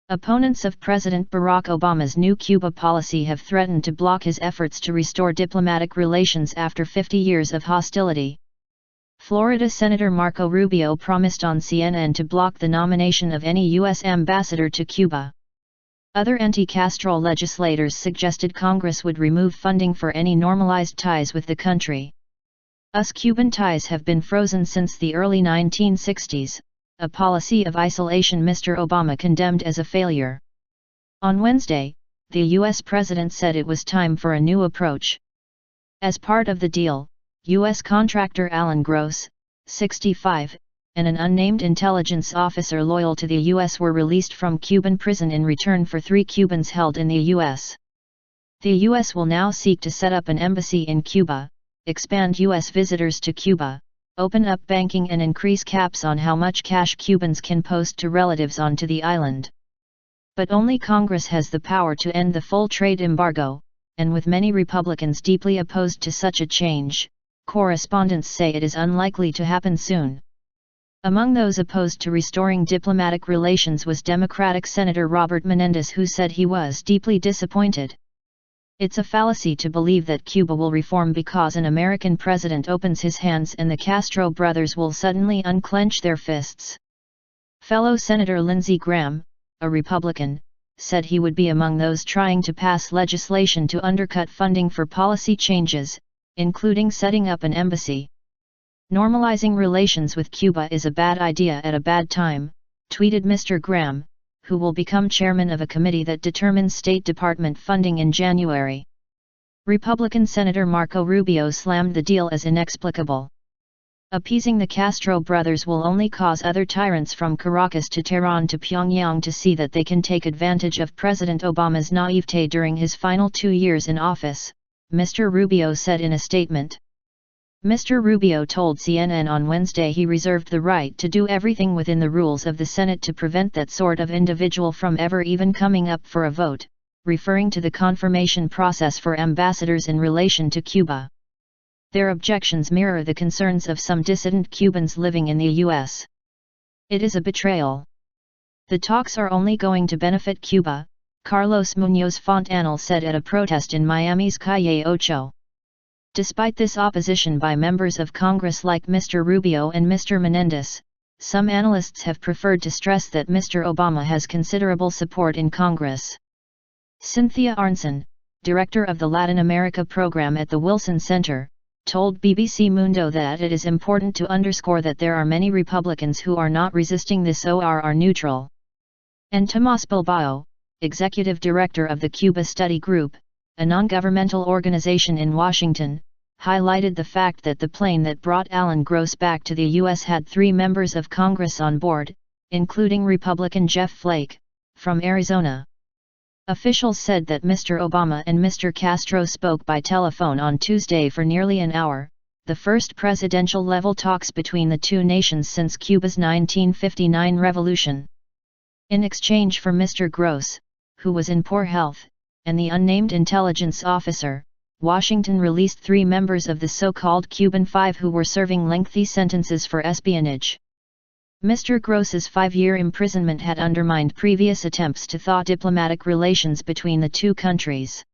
Opponents of President Barack Obama's new Cuba policy have threatened to block his efforts to restore diplomatic relations after 50 years of hostility. Florida Senator Marco Rubio promised on CNN to block the nomination of any U.S. ambassador to Cuba. Other anti-Castro legislators suggested Congress would remove funding for any normalized ties with the country. US-Cuban ties have been frozen since the early 1960s, a policy of isolation Mr. Obama condemned as a failure. On Wednesday, the U.S. president said it was time for a new approach. As part of the deal, U.S. contractor Alan Gross, 65, and an unnamed intelligence officer loyal to the U.S. were released from Cuban prison in return for 3 Cubans held in the U.S. The U.S. will now seek to set up an embassy in Cuba, expand U.S. visitors to Cuba, open up banking and increase caps on how much cash Cubans can post to relatives onto the island. But only Congress has the power to end the full trade embargo, and with many Republicans deeply opposed to such a change, correspondents say it is unlikely to happen soon. Among those opposed to restoring diplomatic relations was Democratic Senator Robert Menendez, who said he was deeply disappointed. It's a fallacy to believe that Cuba will reform because an American president opens his hands and the Castro brothers will suddenly unclench their fists. Fellow Senator Lindsey Graham, a Republican, said he would be among those trying to pass legislation to undercut funding for policy changes, including setting up an embassy. Normalizing relations with Cuba is a bad idea at a bad time, tweeted Mr. Graham, who will become chairman of a committee that determines State Department funding in January. Republican Senator Marco Rubio slammed the deal as inexplicable. Appeasing the Castro brothers will only cause other tyrants from Caracas to Tehran to Pyongyang to see that they can take advantage of President Obama's naivete during his final 2 years in office, Mr. Rubio said in a statement. Mr. Rubio told CNN on Wednesday he reserved the right to do everything within the rules of the Senate to prevent that sort of individual from ever even coming up for a vote, referring to the confirmation process for ambassadors in relation to Cuba. Their objections mirror the concerns of some dissident Cubans living in the U.S. It is a betrayal. The talks are only going to benefit Cuba, Carlos Muñoz Fontanal said at a protest in Miami's Calle Ocho. Despite this opposition by members of Congress like Mr. Rubio and Mr. Menendez, some analysts have preferred to stress that Mr. Obama has considerable support in Congress. Cynthia Arnson, director of the Latin America program at the Wilson Center, told BBC Mundo that it is important to underscore that there are many Republicans who are not resisting this or are neutral. And Tomás Bilbao, executive director of the Cuba Study Group, a non-governmental organization in Washington, highlighted the fact that the plane that brought Alan Gross back to the U.S. had 3 members of Congress on board, including Republican Jeff Flake, from Arizona. Officials said that Mr. Obama and Mr. Castro spoke by telephone on Tuesday for nearly an hour, the first presidential-level talks between the two nations since Cuba's 1959 revolution. In exchange for Mr. Gross, who was in poor health, and the unnamed intelligence officer, Washington released 3 members of the so-called Cuban Five who were serving lengthy sentences for espionage. Mr. Gross's 5-year imprisonment had undermined previous attempts to thaw diplomatic relations between the two countries.